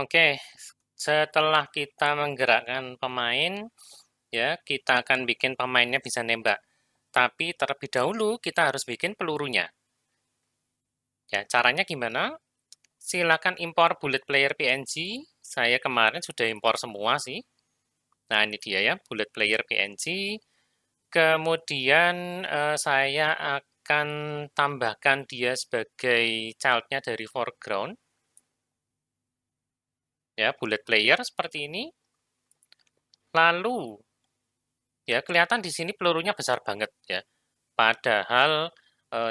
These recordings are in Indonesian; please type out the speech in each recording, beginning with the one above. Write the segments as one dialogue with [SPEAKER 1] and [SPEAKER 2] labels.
[SPEAKER 1] Oke, setelah kita menggerakkan pemain, ya, kita akan bikin pemainnya bisa nembak. Tapi terlebih dahulu kita harus bikin pelurunya. Ya, caranya gimana? Silakan impor bullet player PNG. Saya kemarin sudah impor semua sih. Nah, ini dia ya, bullet player PNG. Kemudian saya akan tambahkan dia sebagai child-nya dari foreground. Ya, bullet player seperti ini. Lalu, ya kelihatan di sini pelurunya besar banget ya. Padahal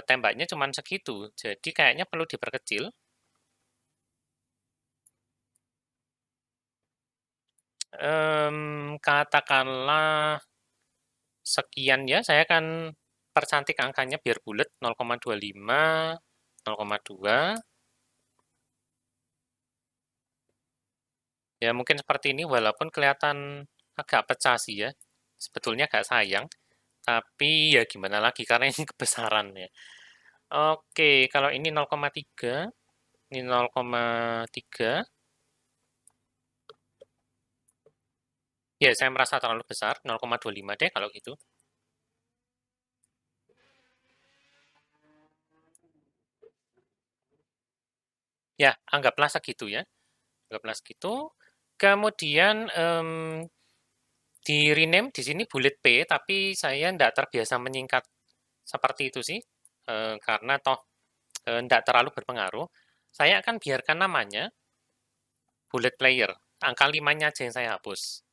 [SPEAKER 1] tembaknya cuma segitu, jadi kayaknya perlu diperkecil. Katakanlah sekian ya, saya akan percantik angkanya biar bulat, 0,25, 0,2. Ya mungkin seperti ini walaupun kelihatan agak pecah sih ya. Sebetulnya agak sayang, tapi ya gimana lagi karena ini kebesaran ya. Oke, kalau ini 0,3, ini 0,3. Ya, saya merasa terlalu besar, 0,25 deh kalau gitu. Ya, anggaplah segitu ya. Anggaplah segitu. Kemudian di rename di sini bullet P, tapi saya tidak terbiasa menyingkat seperti itu sih, karena toh tidak terlalu berpengaruh. Saya akan biarkan namanya bullet player. Angka 5-nya aja yang saya hapus.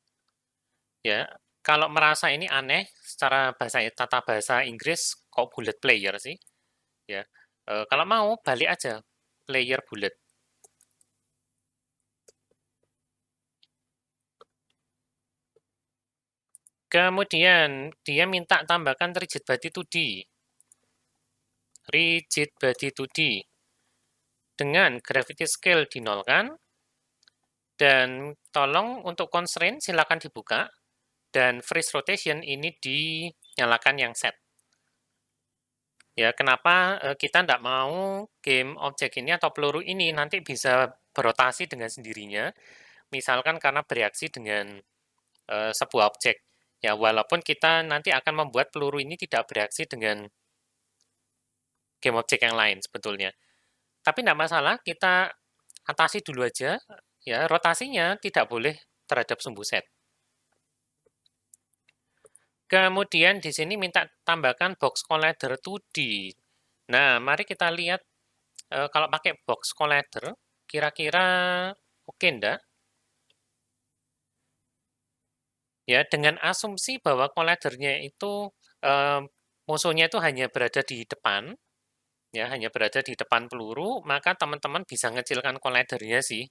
[SPEAKER 1] Ya, kalau merasa ini aneh secara tata bahasa Inggris kok bullet player sih, ya. Kalau mau balik aja player bullet. Kemudian dia minta tambahkan rigid body 2D. Rigid body 2D dengan gravity scale dinolkan, dan tolong untuk constraint silakan dibuka, dan freeze rotation ini dinyalakan yang set. Ya, kenapa kita tidak mau game objek ini atau peluru ini nanti bisa berotasi dengan sendirinya, misalkan karena bereaksi dengan sebuah objek. Ya, walaupun kita nanti akan membuat peluru ini tidak bereaksi dengan game objek yang lain sebetulnya. Tapi tidak masalah, kita atasi dulu aja. Ya, rotasinya tidak boleh terhadap sumbu set. Kemudian di sini minta tambahkan box collider 2D. Nah, mari kita lihat kalau pakai box collider, kira-kira oke enggak? Ya, dengan asumsi bahwa collidernya itu musuhnya itu hanya berada di depan, ya hanya berada di depan peluru, maka teman-teman bisa ngecilkan collidernya sih.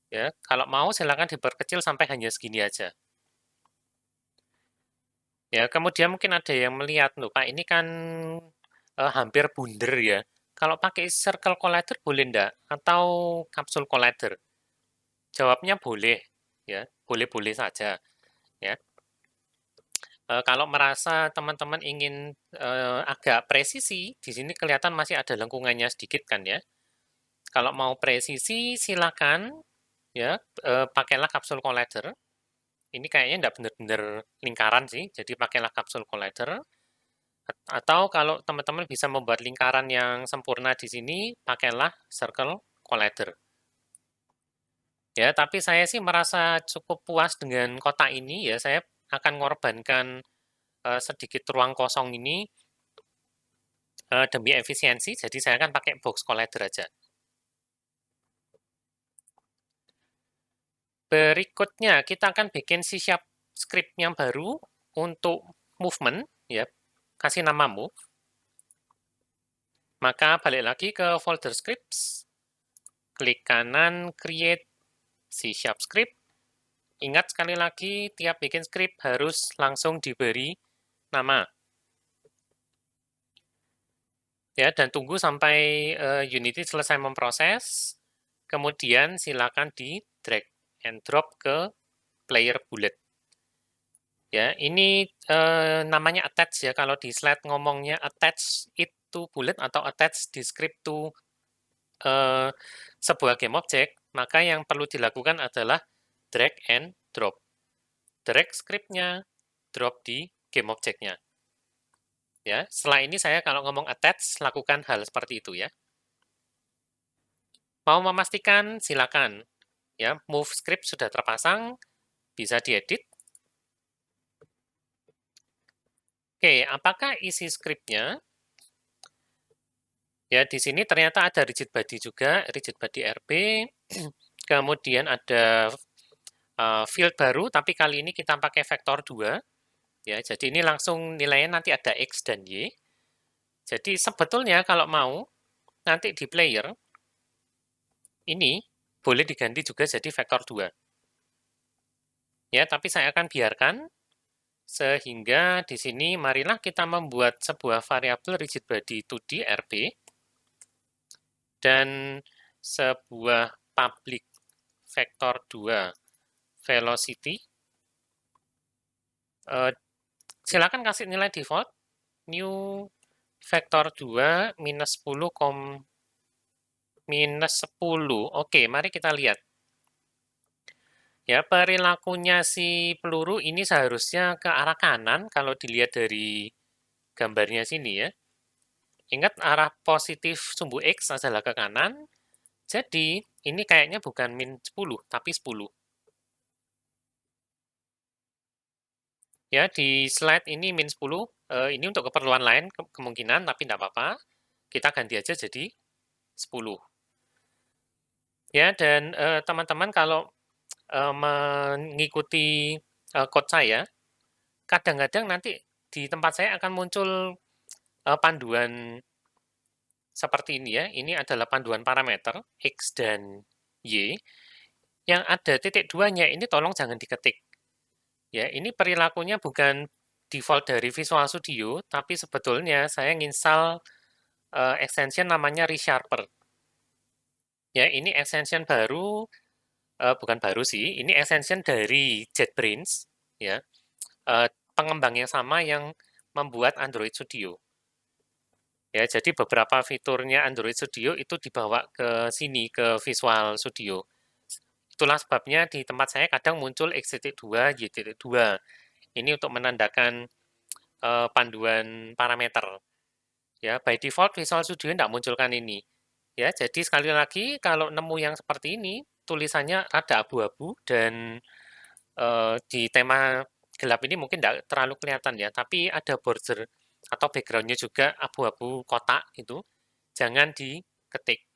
[SPEAKER 1] Ya, kalau mau silakan diperkecil sampai hanya segini aja. Ya, kemudian mungkin ada yang melihat, loh Pak, ini kan hampir bundar ya. Kalau pakai circle collider boleh enggak? Atau kapsul collider? Jawabnya boleh, ya, boleh-boleh saja, ya. Kalau merasa teman-teman ingin agak presisi, di sini kelihatan masih ada lengkungannya sedikit kan ya. Kalau mau presisi, silakan, ya, pakailah kapsul collider. Ini kayaknya enggak benar-benar lingkaran sih, jadi pakailah kapsul collider. Atau kalau teman-teman bisa membuat lingkaran yang sempurna di sini, pakailah circle collider. Ya, tapi saya sih merasa cukup puas dengan kotak ini ya. Saya akan mengorbankan sedikit ruang kosong ini demi efisiensi, jadi saya akan pakai box collider aja. Berikutnya kita akan bikin C# script yang baru untuk movement ya. Kasih nama move. Maka balik lagi ke folder scripts, klik kanan create C# script. Ingat sekali lagi, tiap bikin script harus langsung diberi nama. Ya, dan tunggu sampai Unity selesai memproses. Kemudian silakan di drag and drop ke player bullet. Ya, ini namanya attach ya. Kalau di slide ngomongnya attach it to bullet atau attach the script to sebuah game object. maka yang perlu dilakukan adalah drag and drop. Drag script-nya, drop di game object-nya. Ya, setelah ini saya kalau ngomong attach, lakukan hal seperti itu ya. Mau memastikan, silakan. Ya, move script sudah terpasang, bisa diedit. Oke, apakah isi script-nya? Ya, di sini ternyata ada rigid body juga, rigid body RB. Kemudian ada field baru, tapi kali ini kita pakai vektor 2. Ya, jadi ini langsung nilainya nanti ada X dan Y. Jadi sebetulnya kalau mau, nanti di player, ini boleh diganti juga jadi vektor 2. Ya, tapi saya akan biarkan, sehingga di sini marilah kita membuat sebuah variabel rigid body 2D RB, dan sebuah public vektor 2 velocity. Silakan kasih nilai default, new vektor 2 minus 10, minus 10. Oke, mari kita lihat. Ya, perilakunya si peluru ini seharusnya ke arah kanan kalau dilihat dari gambarnya sini ya. Ingat arah positif sumbu X adalah ke kanan, jadi ini kayaknya bukan min 10, tapi 10. Ya, di slide ini min 10, ini untuk keperluan lain kemungkinan, tapi tidak apa-apa. Kita ganti aja jadi 10. Ya, dan teman-teman kalau mengikuti code saya, kadang-kadang nanti di tempat saya akan muncul panduan seperti ini ya. Ini adalah panduan parameter X dan Y. Yang ada titik 2-nya ini tolong jangan diketik. Ya, ini perilakunya bukan default dari Visual Studio, tapi sebetulnya saya nginstal extension namanya ReSharper. Ya, ini extension baru, bukan baru sih, ini extension dari JetBrains, ya, pengembang yang sama yang membuat Android Studio. Ya, jadi beberapa fiturnya Android Studio itu dibawa ke sini, ke Visual Studio. Itulah sebabnya di tempat saya kadang muncul X.2, Y.2. Ini untuk menandakan panduan parameter. Ya, by default Visual Studio tidak munculkan ini. Ya, jadi sekali lagi kalau nemu yang seperti ini, tulisannya rada abu-abu dan di tema gelap ini mungkin tidak terlalu kelihatan ya, tapi ada border atau backgroundnya juga abu-abu kotak gitu. Jangan diketik.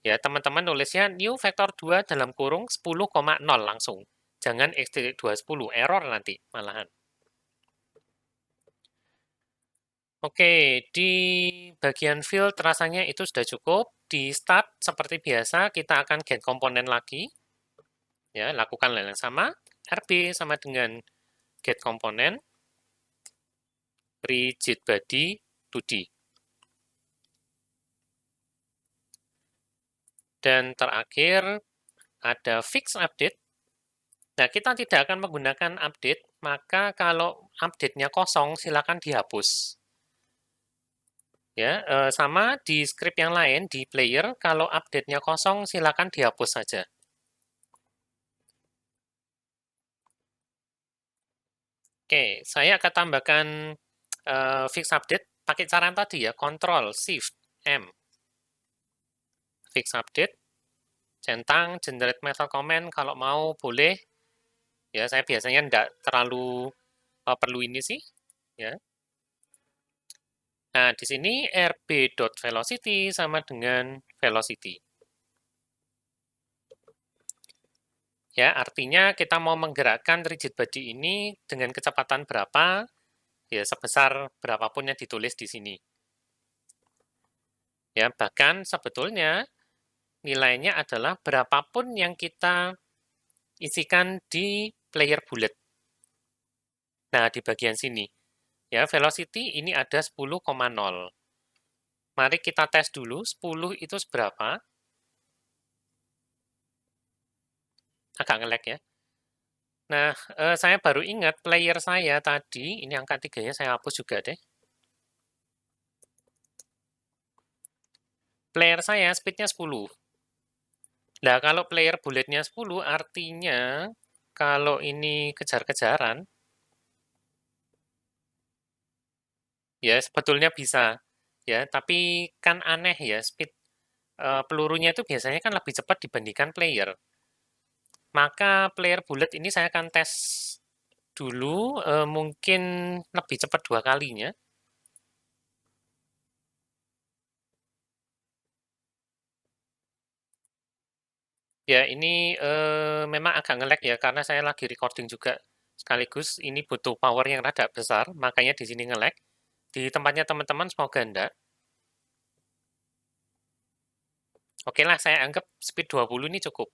[SPEAKER 1] Ya, teman-teman nulisnya new vektor 2 dalam kurung 10,0 langsung. Jangan X.210, error nanti malahan. Oke, di bagian field rasanya itu sudah cukup. Di start, seperti biasa, kita akan get komponen lagi. Ya, lakukan hal yang sama. RB sama dengan get komponen, rigid body 2D. Dan terakhir, ada fix update. Nah, kita tidak akan menggunakan update, maka kalau update-nya kosong, silakan dihapus. Ya, sama di script yang lain, di player, kalau update-nya kosong, silakan dihapus saja. Oke, saya akan tambahkan fix update pakai cara yang tadi ya, Ctrl Shift M. Fix update, centang, generate method comment, kalau mau boleh. Ya, saya biasanya tidak terlalu perlu ini sih. Ya. Nah, di sini rb.velocity sama dengan velocity. Ya, artinya kita mau menggerakkan rigid body ini dengan kecepatan berapa, ya sebesar berapapun yang ditulis di sini. Ya, bahkan sebetulnya nilainya adalah berapapun yang kita isikan di player bullet. Nah, di bagian sini. Ya, velocity ini ada 10,0. Mari kita tes dulu, 10 itu seberapa? Agak nge-lag ya. Nah, saya baru ingat player saya tadi, ini angka 3-nya saya hapus juga deh. Player saya speed-nya 10. Nah, kalau player bulletnya 10 artinya kalau ini kejar-kejaran, ya sebetulnya bisa. Ya, tapi kan aneh ya, speed pelurunya itu biasanya kan lebih cepat dibandingkan player. Maka player bullet ini saya akan tes dulu, mungkin lebih cepat 2 kalinya. Ya, ini memang agak nge-lag ya, karena saya lagi recording juga sekaligus. Ini butuh power yang rada besar, makanya di sini nge-lag. Di tempatnya teman-teman semoga enggak. Oke lah, saya anggap speed 20 ini cukup.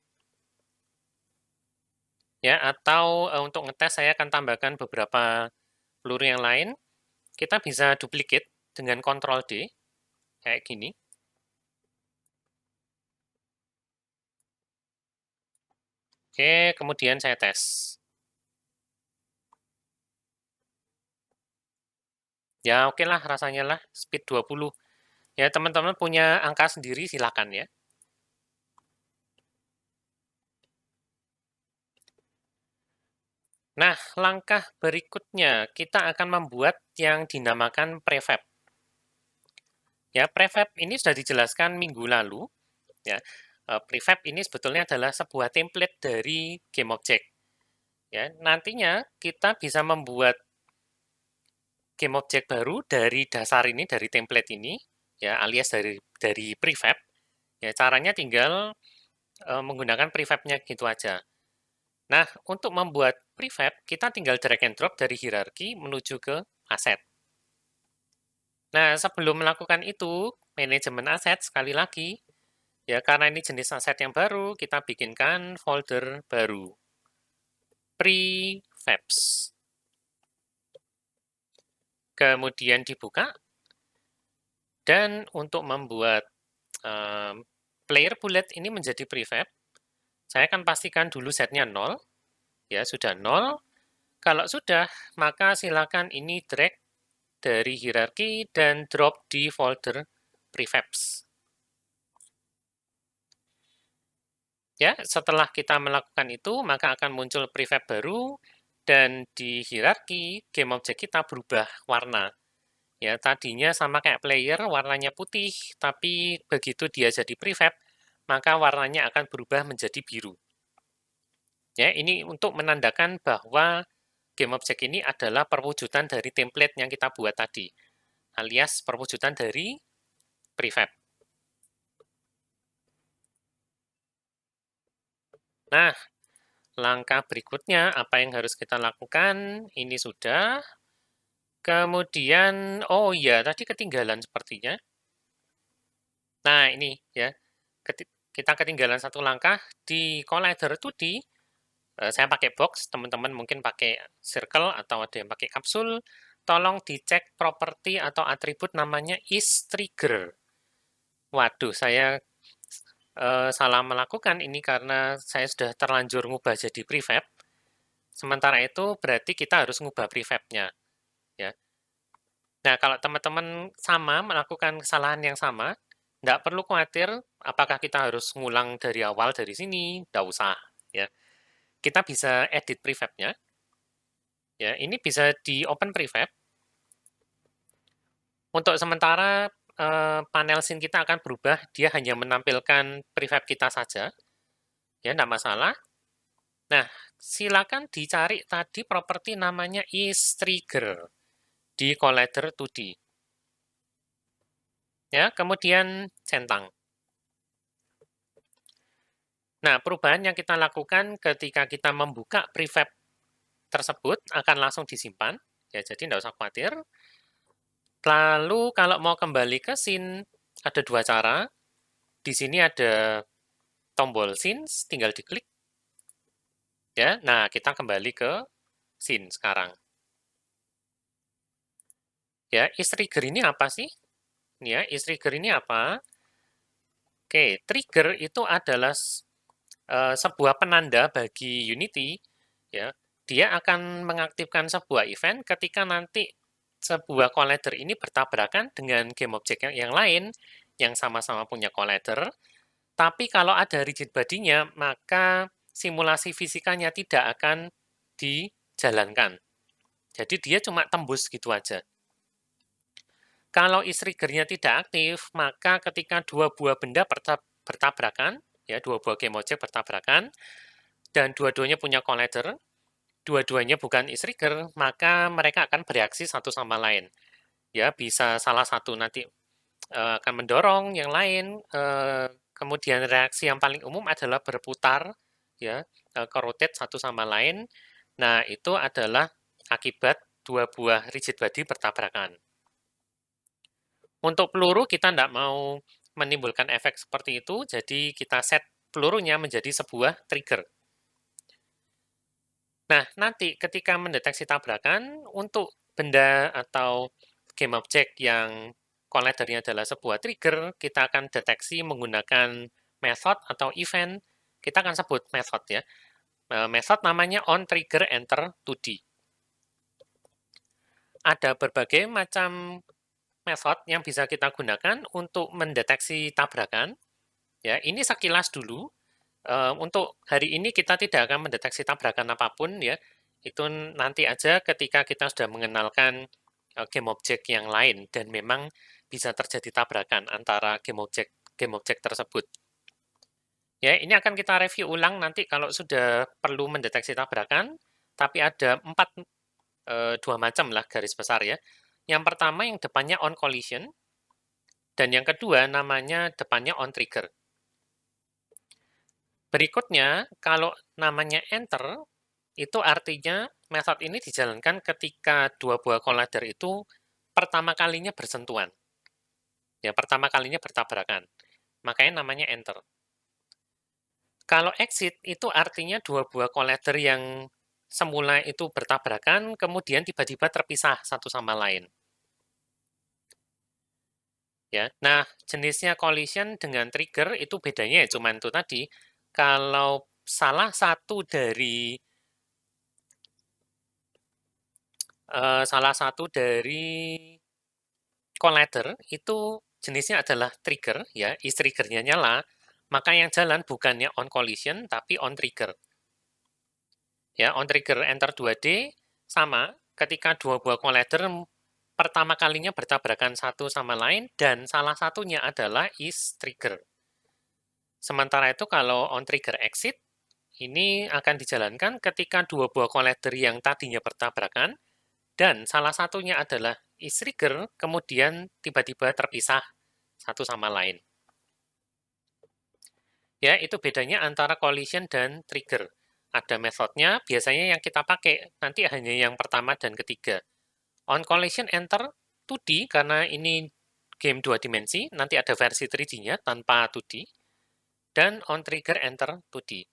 [SPEAKER 1] Ya, atau untuk ngetes saya akan tambahkan beberapa peluru yang lain. Kita bisa duplicate dengan Ctrl D, kayak gini. Oke, kemudian saya tes. Ya, oke lah rasanya lah, speed 20. Ya, teman-teman punya angka sendiri, silakan ya. Nah, langkah berikutnya, kita akan membuat yang dinamakan prefab. Ya, prefab ini sudah dijelaskan minggu lalu. Ya, prefab ini sebetulnya adalah sebuah template dari GameObject. Ya, nantinya kita bisa membuat GameObject baru dari dasar ini, dari template ini, ya alias dari prefab. Ya, caranya tinggal menggunakan prefabnya gitu aja. Nah, untuk membuat prefab, kita tinggal drag and drop dari hierarki menuju ke aset. Nah, sebelum melakukan itu, manajemen aset sekali lagi, ya karena ini jenis aset yang baru, kita bikinkan folder baru, prefabs. Kemudian dibuka, dan untuk membuat player bullet ini menjadi prefab, saya akan pastikan dulu setnya 0, ya sudah 0. Kalau sudah, maka silakan ini drag dari hierarki dan drop di folder prefabs. Ya, setelah kita melakukan itu, maka akan muncul prefab baru dan di hierarki game object kita berubah warna. Ya, tadinya sama kayak player, warnanya putih, tapi begitu dia jadi prefab, maka warnanya akan berubah menjadi biru. Ya, ini untuk menandakan bahwa game object ini adalah perwujudan dari template yang kita buat tadi, alias perwujudan dari prefab. Nah, langkah berikutnya apa yang harus kita lakukan? Ini sudah. Kemudian, oh iya, tadi ketinggalan sepertinya. Nah, ini ya, kita ketinggalan satu langkah di Collider 2D. Saya pakai box, teman-teman mungkin pakai circle atau ada yang pakai kapsul. Tolong dicek properti atau atribut namanya isTrigger. Waduh, saya salah melakukan ini karena saya sudah terlanjur ngubah jadi prefab. Sementara itu berarti kita harus ngubah prefabnya. Ya. Nah, kalau teman-teman sama melakukan kesalahan yang sama, nggak perlu khawatir apakah kita harus ngulang dari awal dari sini, nggak usah. Ya. Kita bisa edit prefabnya. Ya, ini bisa di open prefab. Untuk sementara panel scene kita akan berubah, dia hanya menampilkan prefab kita saja. Ya, nggak masalah. Nah, silakan dicari tadi properti namanya isTrigger di Collider 2D. Ya, kemudian centang. Nah, perubahan yang kita lakukan ketika kita membuka prefab tersebut akan langsung disimpan. Ya, jadi tidak usah khawatir. Lalu kalau mau kembali ke scene, ada 2 cara. Di sini ada tombol scene, tinggal diklik. Ya, nah kita kembali ke scene sekarang. Ya, is-trigger ini apa sih? Ya, is-trigger ini apa? Oke, trigger itu adalah sebuah penanda bagi Unity, ya. Dia akan mengaktifkan sebuah event ketika nanti sebuah collider ini bertabrakan dengan game object yang lain yang sama-sama punya collider. Tapi kalau ada rigid body-nya, maka simulasi fisikanya tidak akan dijalankan. Jadi dia cuma tembus gitu aja. Kalau trigger-nya tidak aktif, maka ketika dua buah benda bertabrakan, ya dua buah game object bertabrakan, dan dua-duanya punya collider, dua-duanya bukan trigger, maka mereka akan bereaksi satu sama lain. Ya, bisa salah satu nanti akan mendorong yang lain, kemudian reaksi yang paling umum adalah berputar, ya, ke rotate satu sama lain. Nah, itu adalah akibat dua buah rigid body bertabrakan. Untuk peluru kita tidak mau menimbulkan efek seperti itu, jadi kita set pelurunya menjadi sebuah trigger. Nah, nanti ketika mendeteksi tabrakan, untuk benda atau game object yang collidernya adalah sebuah trigger, kita akan deteksi menggunakan method atau event. Kita akan sebut method ya. Method namanya onTriggerEnter2D. Ada berbagai macam method yang bisa kita gunakan untuk mendeteksi tabrakan. Ya, ini sekilas dulu. Untuk hari ini kita tidak akan mendeteksi tabrakan apapun ya. Itu nanti aja ketika kita sudah mengenalkan game object yang lain dan memang bisa terjadi tabrakan antara game object tersebut. Ya, ini akan kita review ulang nanti kalau sudah perlu mendeteksi tabrakan, tapi ada dua macam lah garis besar ya. Yang pertama yang depannya on collision, dan yang kedua namanya depannya on trigger. Berikutnya, kalau namanya enter, itu artinya method ini dijalankan ketika dua buah collider itu pertama kalinya bersentuhan. Ya, pertama kalinya bertabrakan. Makanya namanya enter. Kalau exit itu artinya dua buah collider yang semula itu bertabrakan, kemudian tiba-tiba terpisah satu sama lain. Ya, nah jenisnya collision dengan trigger itu bedanya ya cuman itu tadi. Kalau salah satu dari collider itu jenisnya adalah trigger, ya, triggernya nyala, maka yang jalan bukannya on collision tapi on trigger. Ya, on trigger enter 2D sama ketika dua buah collider pertama kalinya bertabrakan satu sama lain dan salah satunya adalah trigger. Sementara itu kalau on trigger exit ini akan dijalankan ketika dua buah collider yang tadinya bertabrakan dan salah satunya adalah trigger, kemudian tiba-tiba terpisah satu sama lain. Ya, itu bedanya antara collision dan trigger. Ada metodenya, biasanya yang kita pakai nanti hanya yang pertama dan ketiga. On collision enter 2D, karena ini game 2 dimensi, nanti ada versi 3D-nya tanpa 2D. Dan on trigger enter 2D.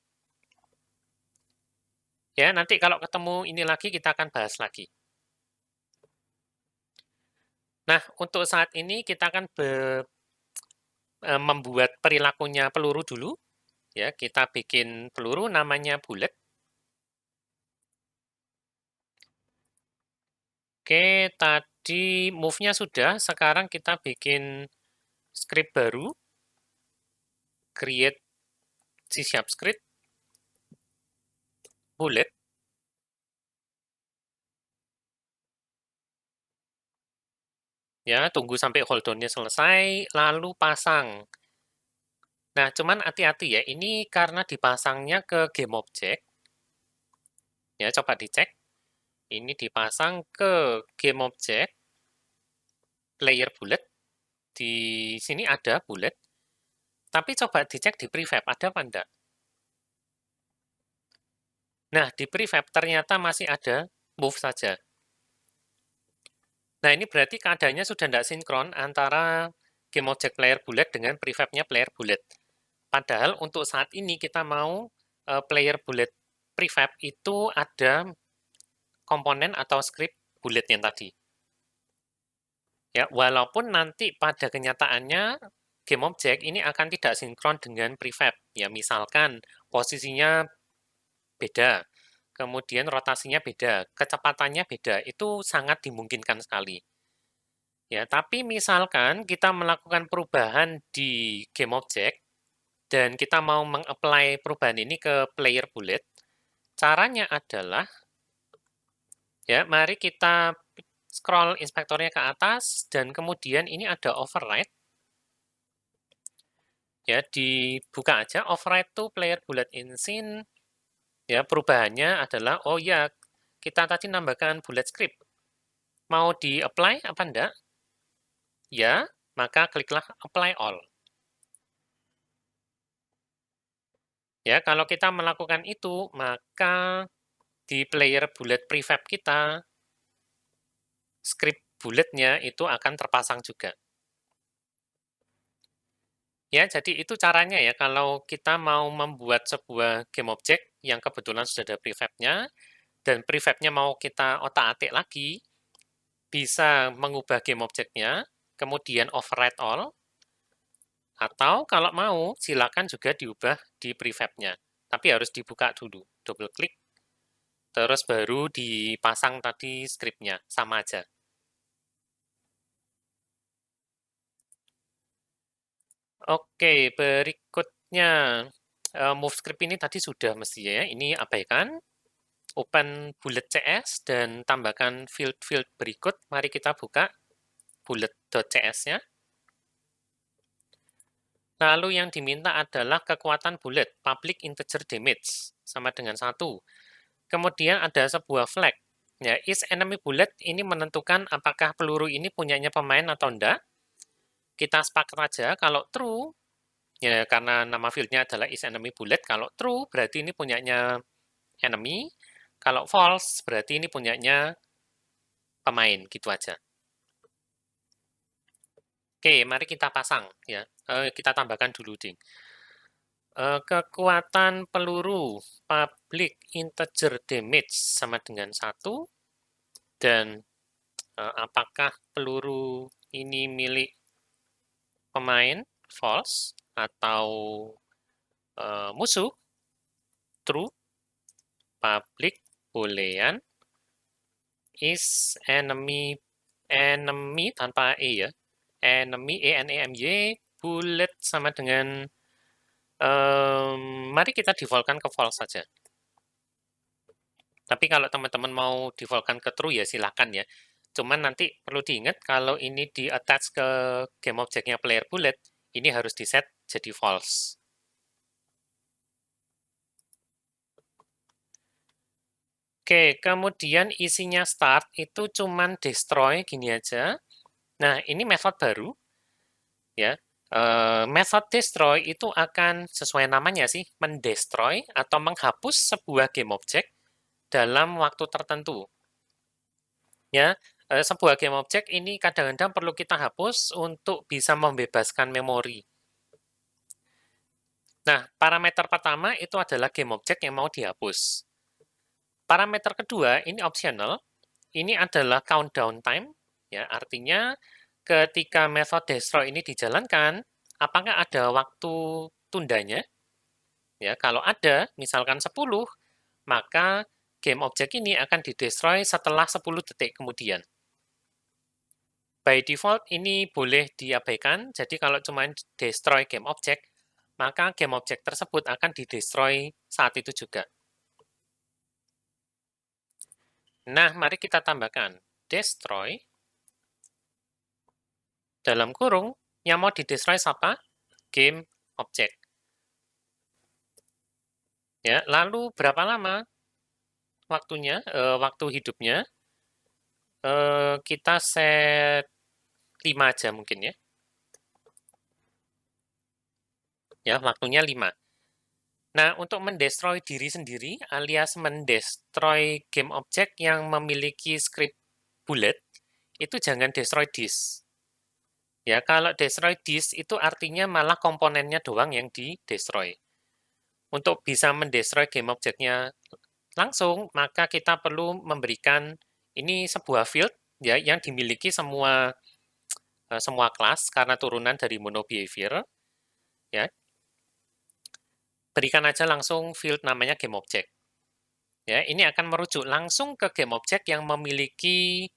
[SPEAKER 1] Ya, nanti kalau ketemu ini lagi, kita akan bahas lagi. Nah, untuk saat ini kita akan membuat perilakunya peluru dulu. Ya, kita bikin peluru namanya bullet. Oke, tadi move-nya sudah, sekarang kita bikin script baru. Create C# script bullet. Ya, tunggu sampai hold down-nya selesai, lalu pasang. Nah, cuman hati-hati ya, ini karena dipasangnya ke game object. Ya, coba dicek. Ini dipasang ke game object, player bullet. Di sini ada bullet. Tapi coba dicek di prefab, ada apa enggak? Nah, di prefab ternyata masih ada move saja. Nah, ini berarti keadaannya sudah tidak sinkron antara game object player bullet dengan prefabnya player bullet. Padahal untuk saat ini kita mau player bullet prefab itu ada komponen atau script bullet yang tadi. Ya, walaupun nanti pada kenyataannya game object ini akan tidak sinkron dengan prefab. Ya, misalkan posisinya beda, kemudian rotasinya beda, kecepatannya beda, itu sangat dimungkinkan sekali. Ya, tapi misalkan kita melakukan perubahan di game object dan kita mau meng-apply perubahan ini ke player bullet, caranya adalah, ya, mari kita scroll inspektornya ke atas, dan kemudian ini ada override. Ya, dibuka aja, override to player bullet in scene. Ya, perubahannya adalah, oh ya, kita tadi nambahkan bullet script. Mau di-apply apa enggak? Ya, maka kliklah apply all. Ya, kalau kita melakukan itu, maka di player bullet prefab kita, script bulletnya itu akan terpasang juga. Ya, jadi itu caranya ya, kalau kita mau membuat sebuah game object yang kebetulan sudah ada prefabnya, dan prefabnya mau kita otak-atik lagi, bisa mengubah game object-nya, kemudian override all, atau kalau mau, silakan juga diubah di prefab-nya. Tapi harus dibuka dulu, double klik, terus baru dipasang tadi script-nya, sama aja. Oke, berikutnya, move script ini tadi sudah mesti ya, ini abaikan, open bullet CS, dan tambahkan field-field berikut, mari kita buka bullet.cs-nya. Lalu yang diminta adalah kekuatan bullet, public integer damage, sama dengan 1. Kemudian ada sebuah flag, ya, is enemy bullet ini menentukan apakah peluru ini punyanya pemain atau enggak. Kita sepakat aja, kalau true, ya karena nama fieldnya adalah is enemy bullet, kalau true berarti ini punyanya enemy, kalau false berarti ini punyanya pemain, gitu aja. Oke, mari kita pasang, ya. Kita tambahkan dulu, ding. Kekuatan peluru public integer damage sama dengan 1, dan apakah peluru ini milik pemain false atau musuh true, public boolean is enemy tanpa e ya, enemy ENEMY bullet sama dengan mari kita defaultkan ke false saja. Tapi kalau teman-teman mau defaultkan ke true ya silahkan ya. Cuman nanti perlu diingat kalau ini di attach ke game object-nya player bullet, ini harus di set jadi false. Oke, kemudian isinya start itu cuman destroy gini aja. Nah, ini method baru ya. Method destroy itu akan sesuai namanya sih, mendestroy atau menghapus sebuah game object dalam waktu tertentu. Ya, sebuah game object ini kadang-kadang perlu kita hapus untuk bisa membebaskan memori. Nah, parameter pertama itu adalah game object yang mau dihapus. Parameter kedua, ini optional, ini adalah countdown time, ya, artinya ketika method destroy ini dijalankan, apakah ada waktu tundanya? Ya, kalau ada, misalkan 10, maka game object ini akan didestroy setelah 10 detik kemudian. By default ini boleh diabaikan, jadi kalau cuma destroy game object, maka game object tersebut akan didestroy saat itu juga. Nah, mari kita tambahkan destroy, dalam kurung, yang mau didestroy siapa? Game object. Ya, lalu berapa lama waktunya, waktu hidupnya? Kita set 5 aja mungkin ya. Ya, waktunya 5. Nah, untuk mendestroy diri sendiri alias mendestroy game object yang memiliki script bullet, itu jangan destroy disk. Ya, kalau destroy disk itu artinya malah komponennya doang yang di-destroy. Untuk bisa mendestroy game object-nya langsung, maka kita perlu memberikan ini sebuah field ya yang dimiliki semua kelas karena turunan dari mono behavior. Ya, berikan aja langsung field namanya game object. Ya, ini akan merujuk langsung ke game object yang memiliki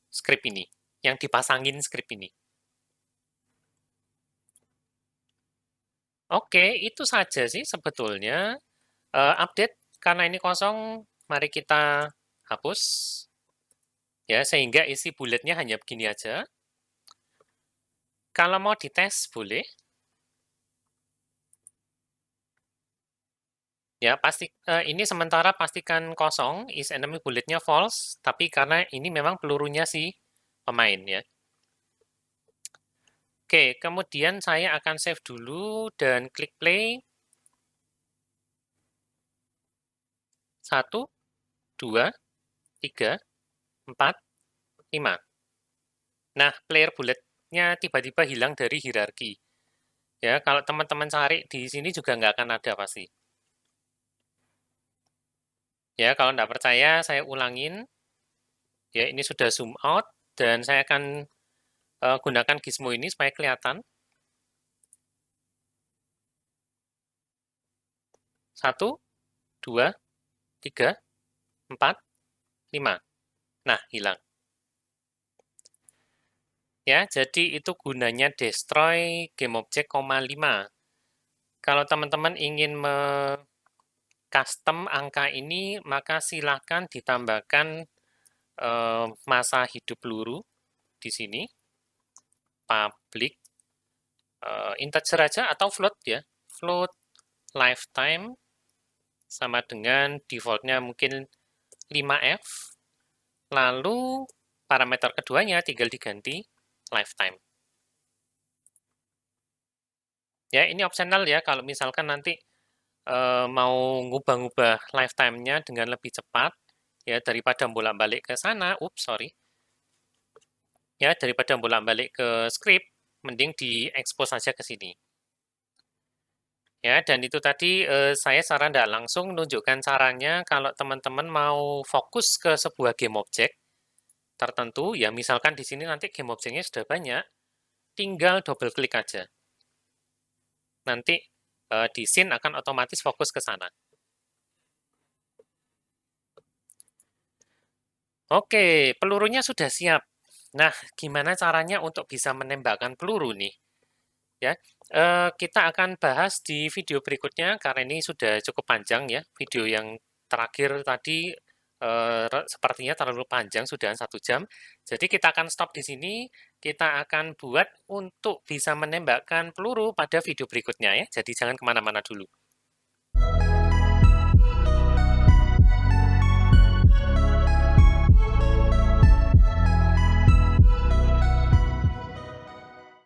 [SPEAKER 1] script ini, yang dipasangin script ini. Oke, itu saja sih sebetulnya. Update karena ini kosong, mari kita hapus ya sehingga isi bulletnya hanya begini aja. Kalau mau dites boleh. Ya, pasti ini sementara pastikan kosong, is enemy bulletnya false, tapi karena ini memang pelurunya si pemain ya. Oke, kemudian saya akan save dulu dan klik play. 1, 2, 3, 4, 5. Nah, player bulletnya tiba-tiba hilang dari hierarki. Ya, kalau teman-teman cari di sini juga nggak akan ada pasti. Ya, kalau nggak percaya, saya ulangin. Ya, ini sudah zoom out, dan saya akan gunakan gizmo ini supaya kelihatan. 1, 2, 3, 4, 5. Nah, hilang. Ya, jadi itu gunanya destroy game object, 5. Kalau teman-teman ingin custom angka ini, maka silakan ditambahkan masa hidup peluru di sini, public integer aja atau float ya, float lifetime sama dengan defaultnya mungkin 5F, lalu parameter keduanya tinggal diganti lifetime. Ya, ini optional ya, kalau misalkan nanti mau ngubah-ngubah lifetime-nya dengan lebih cepat, ya daripada bolak-balik ke sana, sorry, ya daripada bolak-balik ke script, mending diekspos saja ke sini. Ya, dan itu tadi saya secara tidak langsung menunjukkan caranya kalau teman-teman mau fokus ke sebuah game object tertentu, ya misalkan di sini nanti game objeknya sudah banyak, tinggal double klik aja. Nanti di scene akan otomatis fokus ke sana. Oke, pelurunya sudah siap. Nah, gimana caranya untuk bisa menembakkan peluru nih? Ya, kita akan bahas di video berikutnya karena ini sudah cukup panjang ya. Video yang terakhir tadi sepertinya terlalu panjang, sudah 1 jam. Jadi kita akan stop di sini. Kita akan buat untuk bisa menembakkan peluru pada video berikutnya ya. Jadi jangan kemana-mana dulu.